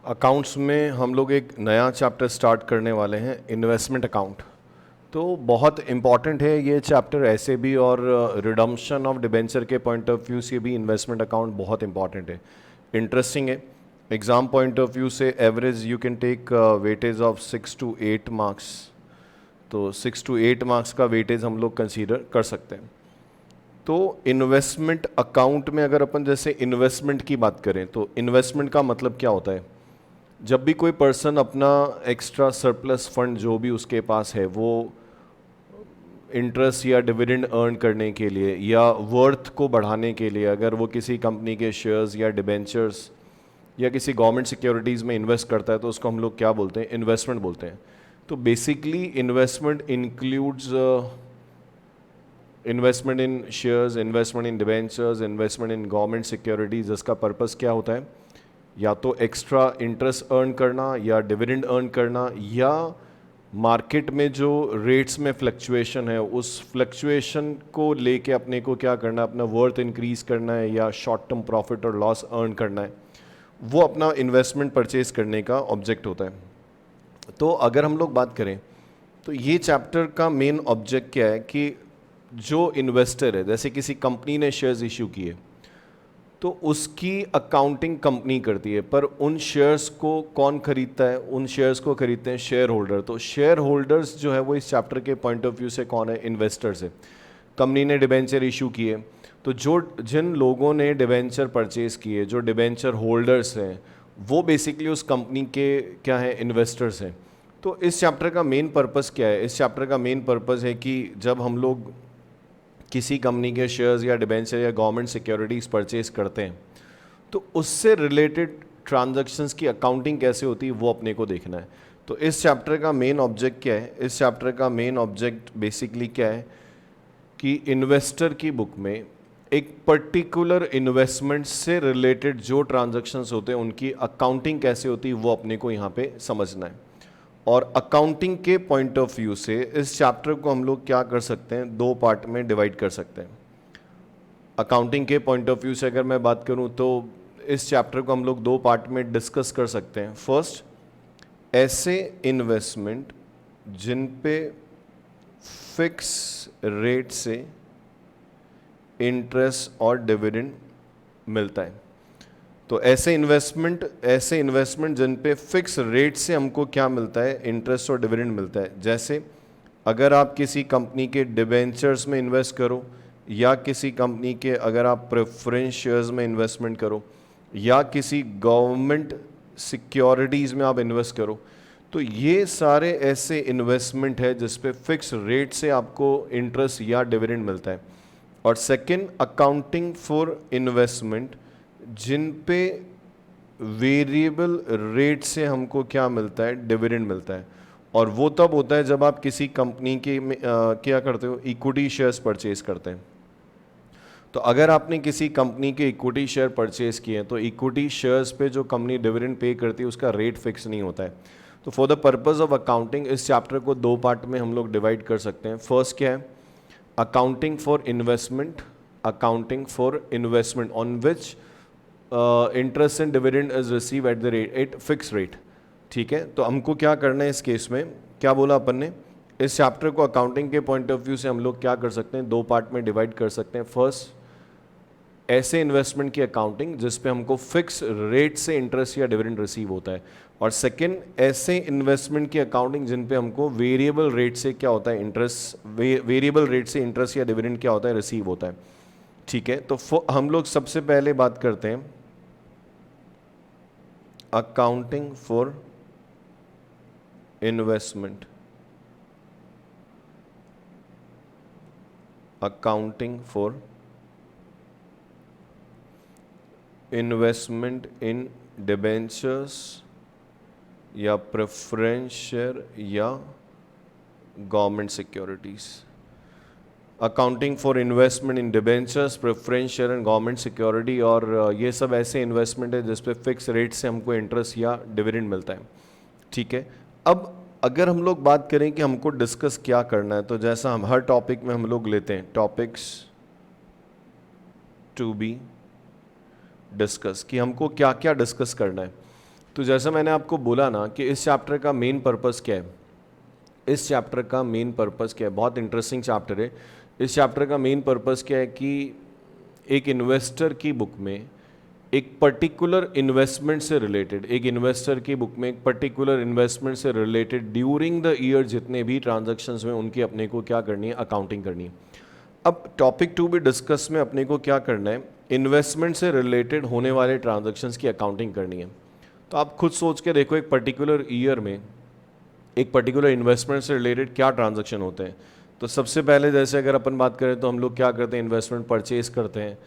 Accounts में हम लोग एक नया चैप्टर स्टार्ट करने वाले हैं, इन्वेस्टमेंट अकाउंट। तो बहुत इम्पॉर्टेंट है ये चैप्टर ऐसे भी, और रिडम्पशन ऑफ डिबेंचर के पॉइंट ऑफ व्यू से भी इन्वेस्टमेंट अकाउंट बहुत इंपॉर्टेंट है, इंटरेस्टिंग है। एग्ज़ाम पॉइंट ऑफ व्यू से average you can take weightage of 6 to 8 marks. तो 6 to 8 मार्क्स का वेटेज हम लोग कंसीडर कर सकते हैं। तो इन्वेस्टमेंट अकाउंट में अगर अपन जैसे इन्वेस्टमेंट की बात करें तो इन्वेस्टमेंट का मतलब क्या होता है? जब भी कोई पर्सन अपना एक्स्ट्रा सरप्लस फंड जो भी उसके पास है वो इंटरेस्ट या डिविडेंड अर्न करने के लिए या वर्थ को बढ़ाने के लिए अगर वो किसी कंपनी के शेयर्स या डिबेंचर्स या किसी गवर्नमेंट सिक्योरिटीज़ में इन्वेस्ट करता है तो उसको हम लोग क्या बोलते हैं? इन्वेस्टमेंट बोलते हैं। तो basically investment includes investment in shares, investment in debentures, investment in government securities, जिसका पर्पस क्या होता है? या तो एक्स्ट्रा इंटरेस्ट अर्न करना या डिविडेंड अर्न करना, या मार्केट में जो रेट्स में फ्लक्चुएशन है उस फ्लक्चुएशन को लेके अपने को क्या करना है? अपना वर्थ इंक्रीज करना है या शॉर्ट टर्म प्रॉफिट और लॉस अर्न करना है, वो अपना इन्वेस्टमेंट परचेज करने का ऑब्जेक्ट होता है। तो अगर हम लोग बात करें तो ये चैप्टर का मेन ऑब्जेक्ट क्या है कि जो इन्वेस्टर है, जैसे किसी कंपनी ने शेयर्स इशू किए तो उसकी अकाउंटिंग कंपनी करती है, पर उन शेयर्स को कौन खरीदता है? उन शेयर्स को खरीदते हैं शेयर होल्डर। तो शेयर होल्डर्स जो है वो इस चैप्टर के पॉइंट ऑफ व्यू से कौन है? इन्वेस्टर्स है। कंपनी ने डिबेंचर इशू किए तो जिन लोगों ने डिबेंचर परचेज किए, जो डिबेंचर होल्डर्स हैं, वो बेसिकली उस कंपनी के क्या है? इन्वेस्टर्स हैं। तो इस चैप्टर का मेन पर्पस क्या है? इस चैप्टर का मेन पर्पस है कि जब हम लोग किसी कंपनी के शेयर्स या डिबेंचर या गवर्नमेंट सिक्योरिटीज़ परचेज करते हैं तो उससे रिलेटेड ट्रांजैक्शंस की अकाउंटिंग कैसे होती है वो अपने को देखना है। तो इस चैप्टर का मेन ऑब्जेक्ट क्या है? इस चैप्टर का मेन ऑब्जेक्ट बेसिकली क्या है कि इन्वेस्टर की बुक में एक पर्टिकुलर इन्वेस्टमेंट से रिलेटेड जो ट्रांजैक्शंस होते हैं उनकी अकाउंटिंग कैसे होती है वो अपने को यहाँ पे समझना है। और अकाउंटिंग के पॉइंट ऑफ व्यू से इस चैप्टर को हम लोग क्या कर सकते हैं? दो पार्ट में डिवाइड कर सकते हैं। अकाउंटिंग के पॉइंट ऑफ व्यू से अगर मैं बात करूं तो इस चैप्टर को हम लोग दो पार्ट में डिस्कस कर सकते हैं। फर्स्ट, ऐसे इन्वेस्टमेंट जिन पे फिक्स रेट से इंटरेस्ट और डिविडेंड मिलता है। तो ऐसे इन्वेस्टमेंट जिन पे फिक्स रेट से हमको क्या मिलता है? इंटरेस्ट और डिविडेंड मिलता है। जैसे अगर आप किसी कंपनी के डिबेंचर्स में इन्वेस्ट करो, या किसी कंपनी के अगर आप प्रेफरेंस शेयर्स में इन्वेस्टमेंट करो, या किसी गवर्नमेंट सिक्योरिटीज़ में आप इन्वेस्ट करो, तो ये सारे ऐसे इन्वेस्टमेंट है जिस पे फिक्स रेट से आपको इंटरेस्ट या डिविडेंड मिलता है। और सेकंड, अकाउंटिंग फॉर इन्वेस्टमेंट जिन पे वेरिएबल रेट से हमको क्या मिलता है? डिविडेंड मिलता है। और वो तब होता है जब आप किसी कंपनी के क्या करते हो? इक्विटी शेयर्स परचेज करते हैं। तो अगर आपने किसी कंपनी के इक्विटी शेयर परचेज किए हैं तो इक्विटी शेयर्स पे जो कंपनी डिविडेंड पे करती है उसका रेट फिक्स नहीं होता है। तो for the purpose of accounting इस चैप्टर को दो पार्ट में हम लोग डिवाइड कर सकते हैं। फर्स्ट क्या है? Accounting for investment, accounting for investment on which interest and dividend is receive at the rate at fix rate. ठीक है, तो हमको क्या करना है इस केस में? क्या बोला अपन ने? इस चैप्टर को अकाउंटिंग के पॉइंट ऑफ व्यू से हम लोग क्या कर सकते हैं? दो पार्ट में डिवाइड कर सकते हैं। फर्स्ट, ऐसे इन्वेस्टमेंट की अकाउंटिंग जिस पे हमको फिक्स रेट से इंटरेस्ट या डिविडेंड रिसीव होता है। और सेकंड, ऐसे इन्वेस्टमेंट की अकाउंटिंग जिन पे हमको वेरिएबल रेट से क्या होता है? इंटरेस्ट, वेरिएबल रेट से इंटरेस्ट या डिविडेंड क्या होता है? रिसीव होता है। ठीक है, तो हम लोग सबसे पहले बात करते हैं accounting for investment. Accounting for investment in debentures या प्रेफरेंस शेयर या government securities. Accounting for investment in debentures, preference share and government security, और ये सब ऐसे इन्वेस्टमेंट है जिस पे फिक्स रेट से हमको इंटरेस्ट या डिविडेंड मिलता है। ठीक है, अब अगर हम लोग बात करें कि हमको डिस्कस क्या करना है, तो जैसा हम हर टॉपिक में हम लोग लेते हैं टॉपिक्स टू बी डिस्कस, कि हमको क्या क्या डिस्कस करना है। तो जैसा मैंने आपको बोला ना कि इस चैप्टर का मेन पर्पस क्या है, इस चैप्टर का मेन पर्पस क्या है, बहुत इंटरेस्टिंग चैप्टर है। इस चैप्टर का मेन पर्पस क्या है कि एक इन्वेस्टर की बुक में एक पर्टिकुलर इन्वेस्टमेंट से रिलेटेड, एक इन्वेस्टर की बुक में एक पर्टिकुलर इन्वेस्टमेंट से रिलेटेड ड्यूरिंग द ईयर जितने भी ट्रांजैक्शंस में उनकी अपने को क्या करनी है, अकाउंटिंग करनी है। अब टॉपिक 2 भी डिस्कस में अपने को क्या करना है, इन्वेस्टमेंट से रिलेटेड होने वाले ट्रांजैक्शंस की अकाउंटिंग करनी है। तो आप खुद सोच के देखो एक पर्टिकुलर ईयर में एक पर्टिकुलर इन्वेस्टमेंट से रिलेटेड क्या ट्रांजैक्शन होते हैं। तो सबसे पहले जैसे अगर अपन बात करें तो हम लोग क्या करते हैं, इन्वेस्टमेंट परचेज करते हैं,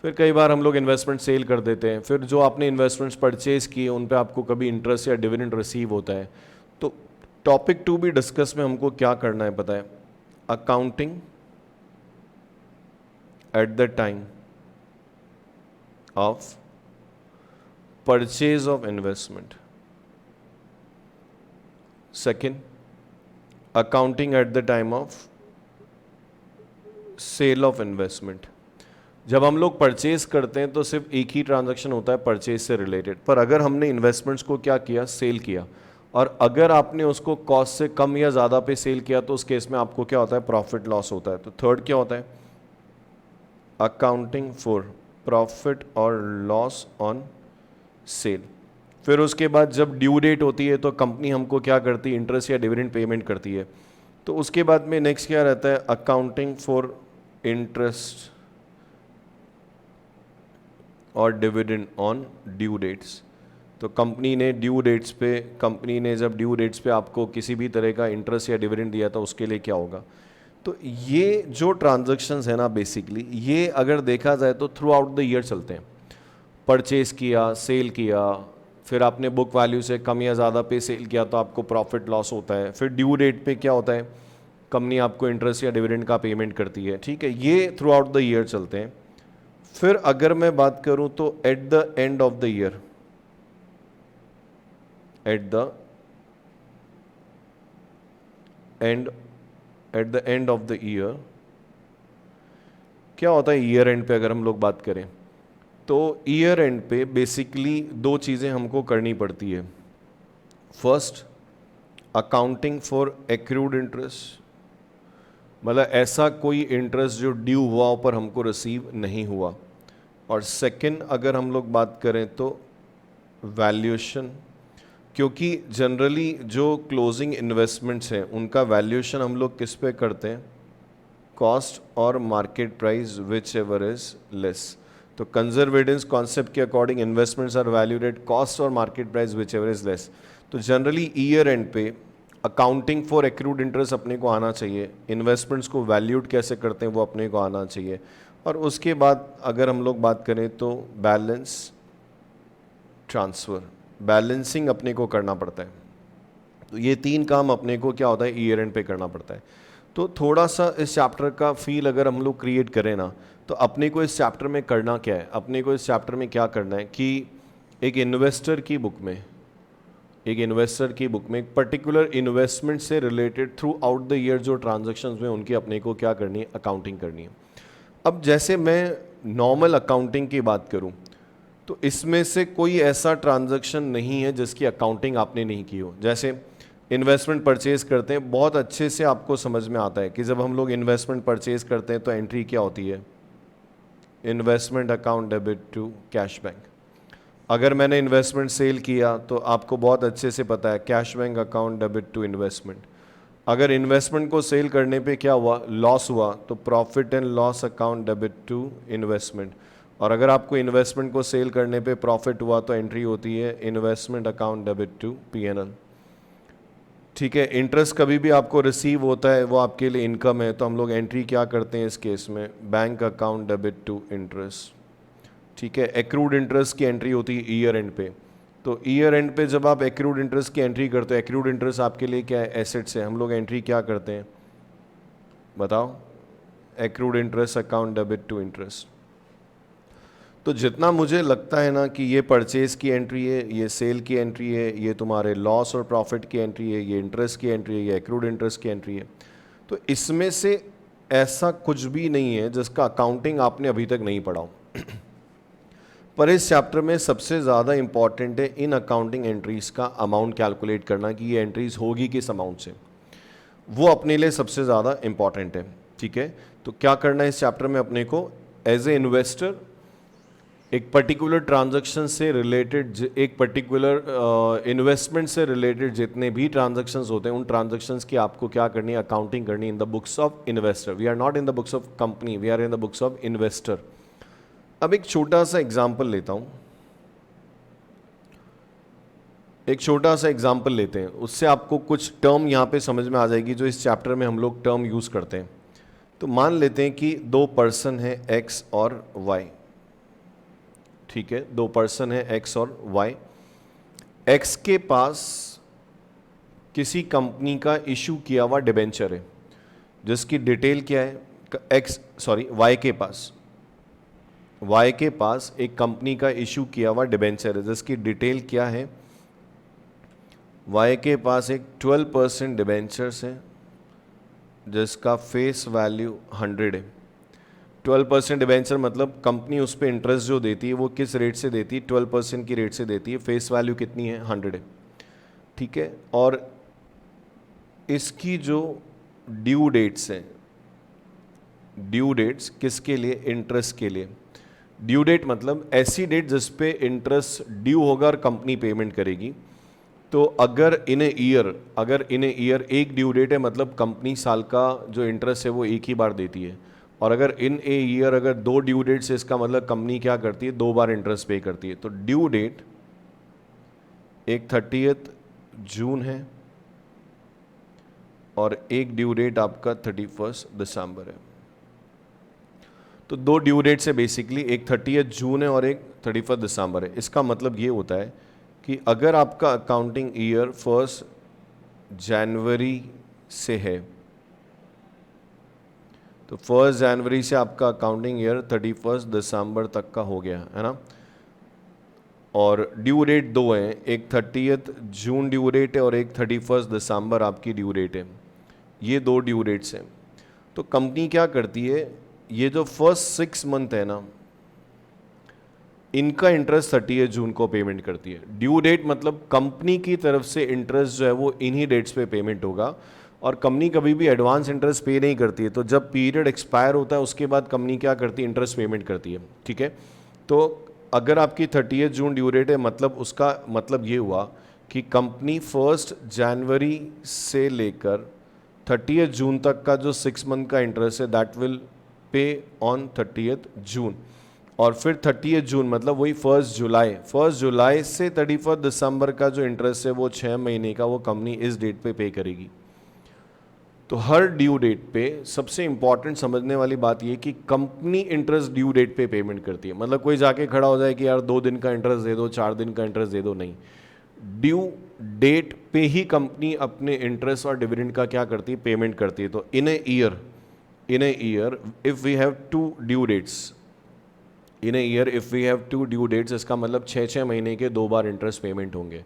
फिर कई बार हम लोग इन्वेस्टमेंट सेल कर देते हैं, फिर जो आपने इन्वेस्टमेंट्स परचेज किए उन पे आपको कभी इंटरेस्ट या डिविडेंड रिसीव होता है। तो टॉपिक 2 भी डिस्कस में हमको क्या करना है पता है, accounting at the time of purchase of investment. Second, accounting at the time of sale of investment. जब हम लोग परचेज करते हैं तो सिर्फ एक ही ट्रांजैक्शन होता है परचेज से रिलेटेड, पर अगर हमने इन्वेस्टमेंट्स को क्या किया, सेल किया, और अगर आपने उसको कॉस्ट से कम या ज़्यादा पे सेल किया तो उस केस में आपको क्या होता है, प्रॉफिट लॉस होता है। तो थर्ड क्या होता है, अकाउंटिंग फॉर प्रॉफिट और लॉस ऑन सेल। फिर उसके बाद जब ड्यू डेट होती है तो कंपनी हमको क्या करती है, इंटरेस्ट या डिविडेंड पेमेंट करती है। तो उसके बाद में नेक्स्ट क्या रहता है, अकाउंटिंग फॉर इंटरेस्ट और डिविडेंड ऑन ड्यू डेट्स। तो कंपनी ने ड्यू डेट्स पे, कंपनी ने जब ड्यू डेट्स पे आपको किसी भी तरह का इंटरेस्ट या डिविडेंड दिया था उसके लिए क्या होगा। तो ये जो ट्रांजैक्शंस है ना, बेसिकली ये अगर देखा जाए तो थ्रू आउट द ईयर चलते हैं। परचेज किया, सेल किया, फिर आपने बुक वैल्यू से कम या ज़्यादा पे सेल किया तो आपको प्रॉफिट लॉस होता है। फिर ड्यू डेट पे क्या होता है, कंपनी आपको इंटरेस्ट या डिविडेंड का पेमेंट करती है। ठीक है, ये थ्रू आउट द ईयर चलते हैं। फिर अगर मैं बात करूं तो at the end of the year, at the end of the year क्या होता है, ईयर एंड पे अगर हम लोग बात करें तो ईयर एंड पे बेसिकली दो चीज़ें हमको करनी पड़ती है। First, accounting for accrued interest, मतलब ऐसा कोई इंटरेस्ट जो ड्यू हुआ पर हमको रिसीव नहीं हुआ। और सेकंड अगर हम लोग बात करें तो वैल्यूएशन, क्योंकि जनरली जो क्लोजिंग इन्वेस्टमेंट्स हैं उनका वैल्यूएशन हम लोग किस पे करते हैं, कॉस्ट और market price whichever is less. तो कंजर्वेटिव कॉन्सेप्ट के according investments are valued at cost और market price whichever is less. तो जनरली ईयर एंड पे अकाउंटिंग फॉर एक्रूड इंटरेस्ट अपने को आना चाहिए, इन्वेस्टमेंट्स को वैल्यूड कैसे करते हैं वो अपने को आना चाहिए। और उसके बाद अगर हम लोग बात करें तो बैलेंस ट्रांसफ़र, बैलेंसिंग अपने को करना पड़ता है। तो ये तीन काम अपने को क्या होता है, ईयर एंड पे करना पड़ता है। तो थोड़ा सा इस चैप्टर का फील अगर हम लोग क्रिएट करें ना, तो अपने को इस चैप्टर में करना क्या है, अपने को इस चैप्टर में क्या करना है कि एक इन्वेस्टर की बुक में, एक इन्वेस्टर की बुक में एक पर्टिकुलर इन्वेस्टमेंट से related through out the year जो ट्रांजैक्शंस में उनकी अपने को क्या करनी है, अकाउंटिंग करनी है। अब जैसे मैं नॉर्मल अकाउंटिंग की बात करूं तो इसमें से कोई ऐसा ट्रांजैक्शन नहीं है जिसकी अकाउंटिंग आपने नहीं की हो। जैसे इन्वेस्टमेंट परचेज करते हैं, बहुत अच्छे से आपको समझ में आता है कि जब हम लोग इन्वेस्टमेंट परचेज करते हैं तो एंट्री क्या होती है, investment account debit to cash bank. अगर मैंने इन्वेस्टमेंट सेल किया तो आपको बहुत अच्छे से पता है cash bank account debit to investment. अगर इन्वेस्टमेंट को सेल करने पे क्या हुआ, लॉस हुआ, तो profit and loss account debit to investment. और अगर आपको इन्वेस्टमेंट को सेल करने पे प्रॉफिट हुआ तो एंट्री होती है investment account debit to PNL. ठीक है, इंटरेस्ट कभी भी आपको रिसीव होता है वो आपके लिए इनकम है, तो हम लोग एंट्री क्या करते हैं इस केस में, bank account debit to interest. ठीक है, एक्रूड इंटरेस्ट की एंट्री होती है ईयर एंड पे। तो ईयर एंड पे जब आप एक्रूड इंटरेस्ट की एंट्री करते हो, एक्रूड इंटरेस्ट आपके लिए क्या है, एसेट्स है, हम लोग एंट्री क्या करते हैं बताओ, accrued interest account debit to interest. तो जितना मुझे लगता है ना कि ये परचेज की एंट्री है, ये सेल की एंट्री है, ये तुम्हारे लॉस और प्रॉफिट की एंट्री है, ये इंटरेस्ट की एंट्री है, ये एक्रूड इंटरेस्ट की एंट्री है, तो इसमें से ऐसा कुछ भी नहीं है जिसका अकाउंटिंग आपने अभी तक नहीं पढ़ा हो। पर इस चैप्टर में सबसे ज़्यादा इम्पॉर्टेंट है इन अकाउंटिंग एंट्रीज का अमाउंट कैलकुलेट करना कि ये एंट्रीज होगी किस अमाउंट से, वो अपने लिए सबसे ज़्यादा इम्पॉर्टेंट है। ठीक है, तो क्या करना है इस चैप्टर में अपने को, एज ए इन्वेस्टर एक पर्टिकुलर ट्रांजैक्शन से रिलेटेड, एक पर्टिकुलर इन्वेस्टमेंट से रिलेटेड जितने भी ट्रांजैक्शंस होते हैं उन ट्रांजैक्शंस की आपको क्या करनी है, अकाउंटिंग करनी in the books of investor. We are not in the books of company, we are in the books of investor. अब एक छोटा सा एग्जाम्पल लेता हूं, एक छोटा सा एग्जाम्पल लेते हैं, उससे आपको कुछ टर्म यहाँ पे समझ में आ जाएगी जो इस चैप्टर में हम लोग टर्म यूज़ करते हैं। तो मान लेते हैं कि दो पर्सन है एक्स और वाई। ठीक है, दो पर्सन है एक्स और वाई। एक्स के पास किसी कंपनी का इशू किया हुआ डिबेंचर है जिसकी डिटेल क्या है, वाई के पास एक कंपनी का इशू किया हुआ डिबेंचर है जिसकी डिटेल क्या है, वाई के पास एक 12% डिबेंचर्स है जिसका फेस वैल्यू 100 है। 12% डिबेंचर मतलब कंपनी उस पर इंटरेस्ट जो देती है वो किस रेट से देती है, 12% की रेट से देती है। फेस वैल्यू कितनी है, 100 है। ठीक है, और इसकी जो ड्यू डेट्स हैं, ड्यू डेट्स किसके लिए, इंटरेस्ट के लिए। ड्यू डेट मतलब ऐसी डेट जिस पे इंटरेस्ट ड्यू होगा और कंपनी पेमेंट करेगी। तो अगर इन ए ईयर एक ड्यू डेट है मतलब कंपनी साल का जो इंटरेस्ट है वो एक ही बार देती है, और अगर इन ए ईयर अगर दो ड्यू डेट्स है इसका मतलब कंपनी क्या करती है, 2 बार इंटरेस्ट पे करती है। तो ड्यू डेट एक 30 जून है और एक ड्यू डेट आपका 31 दिसंबर है। तो दो ड्यू डेट्स है बेसिकली, एक 30 जून है और एक 31 दिसंबर है। इसका मतलब ये होता है कि अगर आपका अकाउंटिंग ईयर 1 जनवरी से है तो 1 जनवरी से आपका अकाउंटिंग ईयर 31 दिसंबर तक का हो गया है ना। और ड्यू डेट दो हैं, एक 30 जून ड्यू डेट है और एक 31 दिसंबर आपकी ड्यू डेट है। ये दो ड्यू डेट्स हैं। तो कंपनी क्या करती है, ये जो फर्स्ट 6 मंथ है ना इनका इंटरेस्ट 30 जून को पेमेंट करती है। ड्यू डेट मतलब कंपनी की तरफ से इंटरेस्ट जो है वो इन्हीं डेट्स पे पेमेंट होगा, और कंपनी कभी भी एडवांस इंटरेस्ट पे नहीं करती है। तो जब पीरियड एक्सपायर होता है उसके बाद कंपनी क्या करती है, इंटरेस्ट पेमेंट करती है। ठीक है, तो अगर आपकी 30 जून ड्यू डेट है मतलब उसका मतलब ये हुआ कि कंपनी 1 जनवरी से लेकर 30 जून तक का जो 6 मंथ का इंटरेस्ट है दैट विल पे ऑन 30 जून, और फिर 30 जून मतलब वही 1 जुलाई से 31 दिसंबर का जो इंटरेस्ट है वो 6 महीने का वो कंपनी इस डेट पे पे करेगी। तो हर ड्यू डेट पे सबसे इंपॉर्टेंट समझने वाली बात ये कि कंपनी इंटरेस्ट ड्यू डेट पे पेमेंट करती है। मतलब कोई जाके खड़ा हो जाए कि यार 2 दिन का इंटरेस्ट दे दो, 4 दिन का इंटरेस्ट दे दो, नहीं, ड्यू डेट पे ही कंपनी अपने इंटरेस्ट और डिविडेंड का क्या करती है, पेमेंट करती है। तो in a year if we have 2 due dates, due dates इसका मतलब 6 महीने के 2 बार इंटरेस्ट पेमेंट होंगे,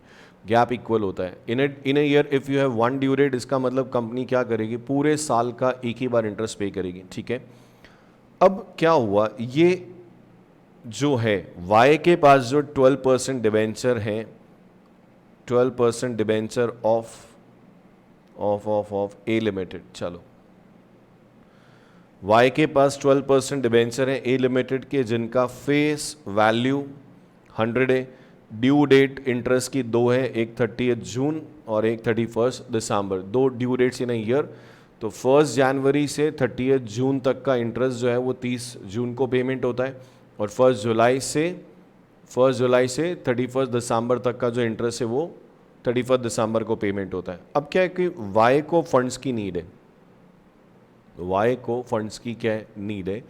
गैप इक्वल होता है। In a year if you have 1 due date इसका मतलब कंपनी क्या करेगी, पूरे साल का एक ही बार इंटरेस्ट पे करेगी। ठीक है, अब क्या हुआ, ये जो है वाई के पास जो 12% डिबेंचर है, 12% डिबेंचर ऑफ ए लिमिटेड, चलो वाई के पास 12% डिबेंचर है ए लिमिटेड के जिनका फेस वैल्यू 100 है। ड्यू डेट इंटरेस्ट की 2 है, एक 30 जून और एक 31 दिसंबर, 2 ड्यू डेट्स इन ईयर। तो 1 जनवरी से 30 जून तक का इंटरेस्ट जो है वो 30 जून को पेमेंट होता है, और 1 जुलाई से 31 दिसंबर तक का जो इंटरेस्ट है वो 31 दिसंबर को पेमेंट होता है। अब क्या है कि वाई को फंड्स की नीड है, वाई को फंड्स की क्या नीड है,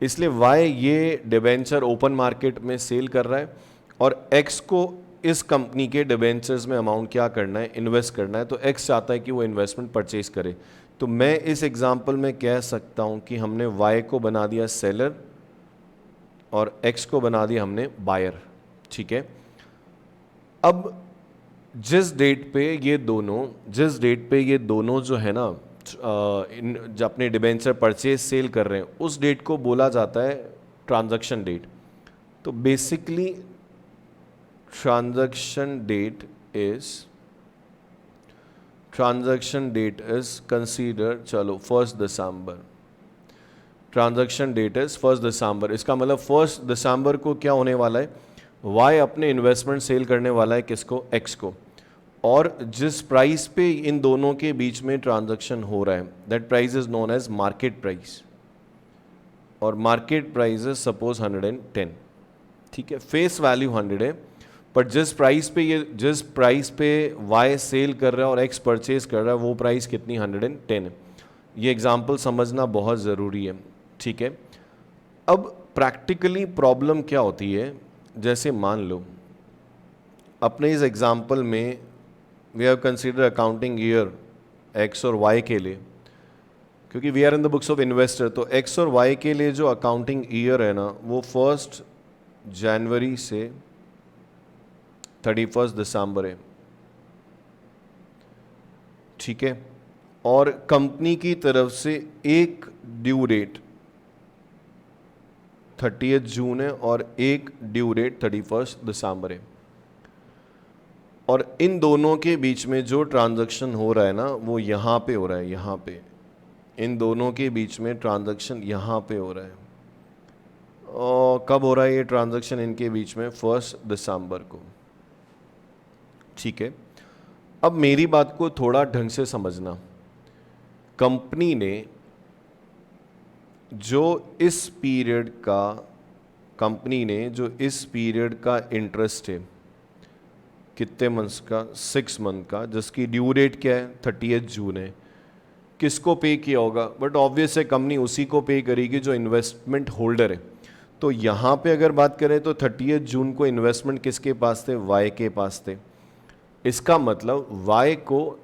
इसलिए वाई ये डिबेंचर ओपन मार्केट में सेल कर रहा है, और एक्स को इस कंपनी के डिबेंचर्स में अमाउंट क्या करना है, इन्वेस्ट करना है। तो एक्स चाहता है कि वो इन्वेस्टमेंट परचेज करे। तो मैं इस एग्जांपल में कह सकता हूं कि हमने वाई को बना दिया सेलर और एक्स को बना दिया हमने बायर। ठीक है, अब जिस डेट पे ये दोनों जो है ना जो अपने डिबेंचर परचेज सेल कर रहे हैं उस डेट को बोला जाता है ट्रांजैक्शन डेट। तो basically transaction date is consider, चलो 1 दिसंबर, ट्रांजैक्शन डेट इज 1 दिसंबर। इसका मतलब 1 दिसंबर को क्या होने वाला है, वाई अपने इन्वेस्टमेंट सेल करने वाला है किसको, एक्स को, और जिस प्राइस पे इन दोनों के बीच में ट्रांजैक्शन हो रहा है that price is known as market price, और मार्केट प्राइस इज सपोज 110, ठीक है, फेस वैल्यू 100 है, पर जिस प्राइस पे वाई सेल कर रहा है और एक्स परचेज कर रहा है वो प्राइस कितनी, 110 है। ये एग्जाम्पल समझना बहुत ज़रूरी है, ठीक है। अब प्रैक्टिकली प्रॉब्लम क्या होती है, जैसे मान लो अपने इस एग्जाम्पल में we have consider accounting year X और वाई के लिए, क्योंकि we are in the books of investor, तो एक्स और वाई के लिए जो अकाउंटिंग ईयर है ना वो 1 जनवरी से 31 दिसंबर है, ठीक है। और कंपनी की तरफ से एक ड्यू डेट 30 जून है और एक ड्यू डेट 31 दिसंबर है, और इन दोनों के बीच में जो ट्रांजैक्शन हो रहा है ना वो यहाँ पे हो रहा है, यहाँ पे इन दोनों के बीच में ट्रांजैक्शन यहाँ पे हो रहा है। और कब हो रहा है ये ट्रांजैक्शन इनके बीच में, 1 दिसंबर को, ठीक है। अब मेरी बात को थोड़ा ढंग से समझना, कंपनी ने जो इस पीरियड का इंटरेस्ट है कितने मंथ्स का, 6 मंथ का, जिसकी ड्यू डेट क्या है 30 जून है, किसको पे किया होगा, बट ऑब्वियस है कंपनी उसी को पे करेगी जो इन्वेस्टमेंट होल्डर है। तो यहाँ पे अगर बात करें तो 30 जून को इन्वेस्टमेंट किसके पास थे, वाई के पास थे। इसका मतलब वाई को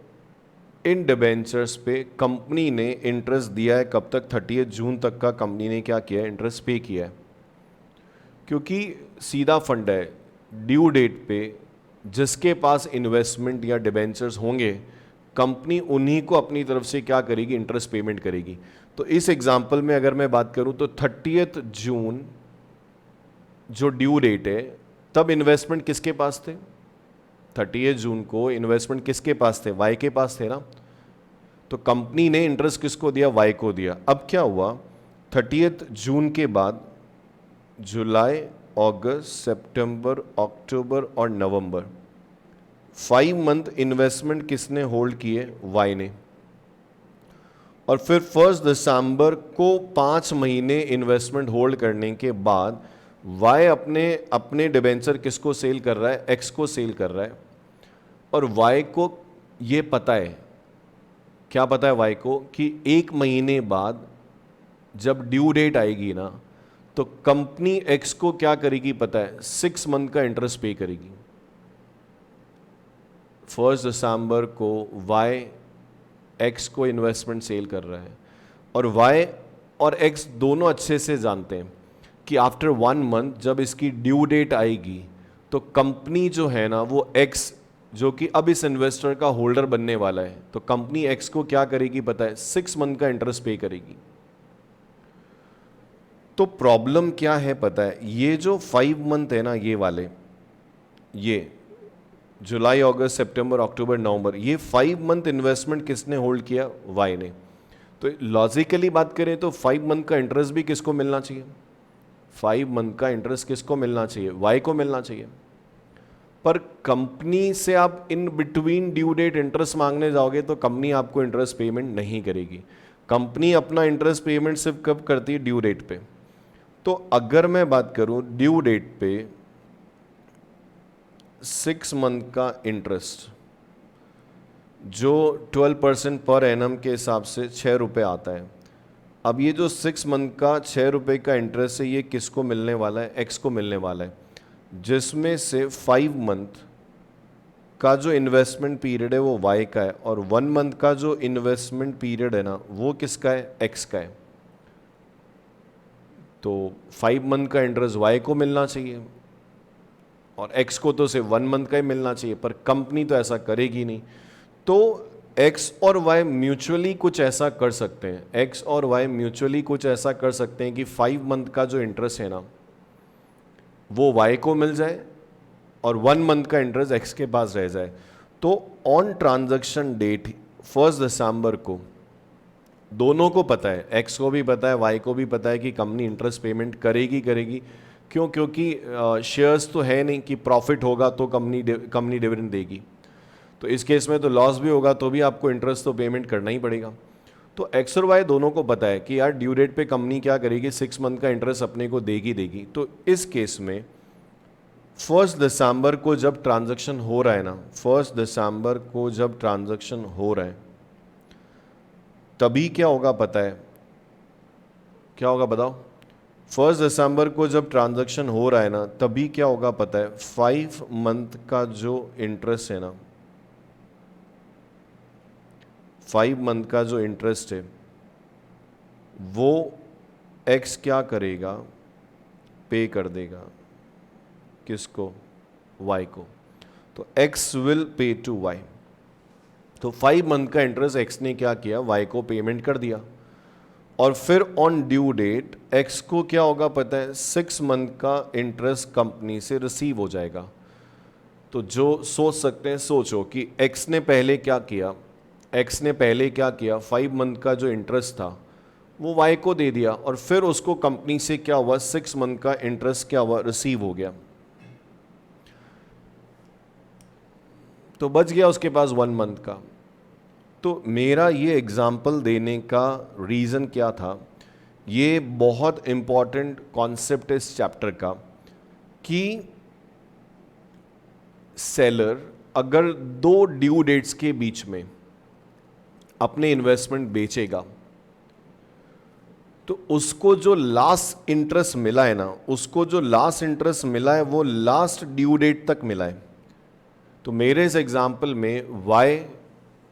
इन डिबेंचर्स पे कंपनी ने इंटरेस्ट दिया है, कब तक, 30 जून तक का कंपनी ने क्या किया है, इंटरेस्ट पे किया है, क्योंकि सीधा फंड है, ड्यू डेट पे जिसके पास इन्वेस्टमेंट या डिबेंचर्स होंगे कंपनी उन्हीं को अपनी तरफ से क्या करेगी, इंटरेस्ट पेमेंट करेगी। तो इस एग्जांपल में अगर मैं बात करूं तो 30 जून जो ड्यू डेट है तब इन्वेस्टमेंट किसके पास थे, 30 जून को इन्वेस्टमेंट किसके पास थे, वाई के पास थे ना, तो कंपनी ने इंटरेस्ट किसको दिया, वाई को दिया। अब क्या हुआ, 30 जून के बाद जुलाई, अगस्त, सितंबर, अक्टूबर और नवंबर 5 मंथ इन्वेस्टमेंट किसने होल्ड किए, वाई ने, और फिर 1 दिसंबर को 5 महीने इन्वेस्टमेंट होल्ड करने के बाद वाई अपने डिबेंचर किसको सेल कर रहा है, एक्स को सेल कर रहा है, और वाई को ये पता है, क्या पता है वाई को, कि 1 महीने बाद जब ड्यू डेट आएगी ना तो कंपनी एक्स को क्या करेगी पता है, 6 मंथ का इंटरेस्ट पे करेगी। 1 दिसंबर को वाई एक्स को इन्वेस्टमेंट सेल कर रहा है, और वाई और एक्स दोनों अच्छे से जानते हैं कि आफ्टर 1 मंथ जब इसकी ड्यू डेट आएगी तो कंपनी जो है ना वो एक्स जो कि अब इस इन्वेस्टर का होल्डर बनने वाला है, तो कंपनी एक्स को क्या करेगी पता है, 6 मंथ का इंटरेस्ट पे करेगी। तो प्रॉब्लम क्या है पता है, ये जो 5 मंथ है ना ये वाले, ये जुलाई, अगस्त, सितंबर, अक्टूबर, नवंबर, ये 5 मंथ इन्वेस्टमेंट किसने होल्ड किया, वाई ने। तो लॉजिकली बात करें तो 5 मंथ का इंटरेस्ट भी किसको मिलना चाहिए, 5 मंथ का इंटरेस्ट किसको मिलना चाहिए, वाई को मिलना चाहिए। पर कंपनी से आप in between due date interest मांगने जाओगे तो कंपनी आपको इंटरेस्ट पेमेंट नहीं करेगी। कंपनी अपना इंटरेस्ट पेमेंट सिर्फ कब करती है, ड्यू डेट पे। तो अगर मैं बात करूं ड्यू डेट पे 6 मंथ का इंटरेस्ट जो 12% पर एनम के हिसाब से 6 रुपये आता है, अब ये जो 6 मंथ का 6 रुपये का इंटरेस्ट है ये किसको मिलने वाला है, एक्स को मिलने वाला है, जिसमें से 5 मंथ का जो इन्वेस्टमेंट पीरियड है वो वाई का है, और 1 मंथ का जो इन्वेस्टमेंट पीरियड है ना वो किसका है, एक्स का है। तो 5 मंथ का इंटरेस्ट वाई को मिलना चाहिए और एक्स को तो सिर्फ 1 मंथ का ही मिलना चाहिए, पर कंपनी तो ऐसा करेगी नहीं। तो एक्स और वाई म्यूचुअली कुछ ऐसा कर सकते हैं, एक्स और वाई म्यूचुअली कुछ ऐसा कर सकते हैं कि 5 मंथ का जो इंटरेस्ट है ना वो y को मिल जाए और 1 मंथ का इंटरेस्ट x के पास रह जाए। तो ऑन ट्रांजैक्शन डेट 1 दिसंबर को दोनों को पता है, x को भी पता है, y को भी पता है कि कंपनी इंटरेस्ट पेमेंट करेगी करेगी। क्यों? क्योंकि शेयर्स तो है नहीं कि प्रॉफिट होगा तो कंपनी डिविडेंड देगी। तो इस केस में तो लॉस भी होगा तो भी आपको इंटरेस्ट तो पेमेंट करना ही पड़ेगा। तो एक्स और वाई दोनों को पता है कि यार ड्यू डेट पे कंपनी क्या करेगी, 6 मंथ का इंटरेस्ट अपने को देगी। तो इस केस में 1 दिसंबर को जब ट्रांजैक्शन हो रहा है ना, 1 दिसंबर को जब ट्रांजैक्शन हो रहा है तभी क्या होगा पता है? क्या होगा बताओ? 1 दिसंबर को जब ट्रांजैक्शन हो रहा है ना तभी क्या होगा पता है? 5 मंथ का जो इंटरेस्ट है ना, 5 मंथ का जो इंटरेस्ट है वो एक्स क्या करेगा? पे कर देगा। किसको? वाई को। तो X will pay to Y. तो 5 मंथ का इंटरेस्ट एक्स ने क्या किया? वाई को पेमेंट कर दिया। और फिर ऑन ड्यू डेट एक्स को क्या होगा पता है? 6 मंथ का इंटरेस्ट कंपनी से रिसीव हो जाएगा। तो जो सोच सकते हैं सोचो कि एक्स ने पहले क्या किया? एक्स ने पहले क्या किया? 5 मंथ का जो इंटरेस्ट था वो वाई को दे दिया और फिर उसको कंपनी से क्या हुआ? 6 मंथ का इंटरेस्ट क्या हुआ? रिसीव हो गया। तो बच गया उसके पास 1 मंथ का। तो मेरा ये एग्जाम्पल देने का रीज़न क्या था? ये बहुत इम्पॉर्टेंट कॉन्सेप्ट है इस चैप्टर का कि सेलर अगर 2 ड्यू डेट्स के बीच में अपने इन्वेस्टमेंट बेचेगा तो उसको जो लास्ट इंटरेस्ट मिला है ना, उसको जो लास्ट इंटरेस्ट मिला है वो लास्ट ड्यू डेट तक मिला है। तो मेरे इस एग्जाम्पल में y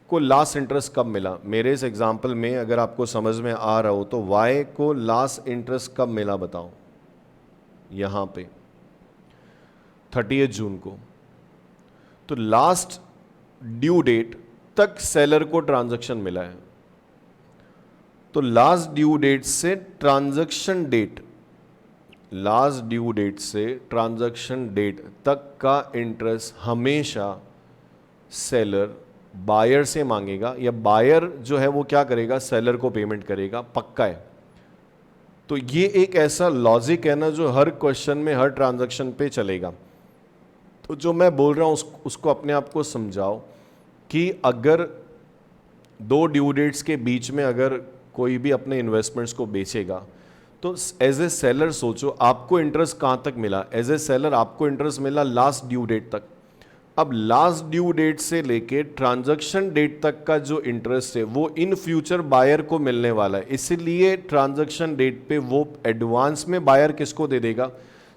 को लास्ट इंटरेस्ट कब मिला? मेरे इस एग्जाम्पल में अगर आपको समझ में आ रहा हो तो y को लास्ट इंटरेस्ट कब मिला बताओ? यहाँ पे 30 जून को। तो लास्ट ड्यू डेट तक सेलर को ट्रांजैक्शन मिला है। तो लास्ट ड्यू डेट से transaction date, last due date से ट्रांजैक्शन डेट तक का इंटरेस्ट हमेशा सेलर बायर से मांगेगा या बायर जो है वो क्या करेगा? सेलर को पेमेंट करेगा, पक्का है। तो ये एक ऐसा लॉजिक है ना जो हर क्वेश्चन में, हर ट्रांजैक्शन पे चलेगा। तो जो मैं बोल रहा हूं उसको अपने आप को समझाओ कि अगर 2 ड्यू डेट्स के बीच में अगर कोई भी अपने इन्वेस्टमेंट्स को बेचेगा तो एज ए सेलर सोचो आपको इंटरेस्ट कहाँ तक मिला? एज ए सेलर आपको इंटरेस्ट मिला लास्ट ड्यू डेट तक। अब लास्ट ड्यू डेट से लेके ट्रांजैक्शन डेट तक का जो इंटरेस्ट है वो इन फ्यूचर बायर को मिलने वाला है। इसीलिए ट्रांजैक्शन डेट पे वो एडवांस में बायर किसको दे देगा?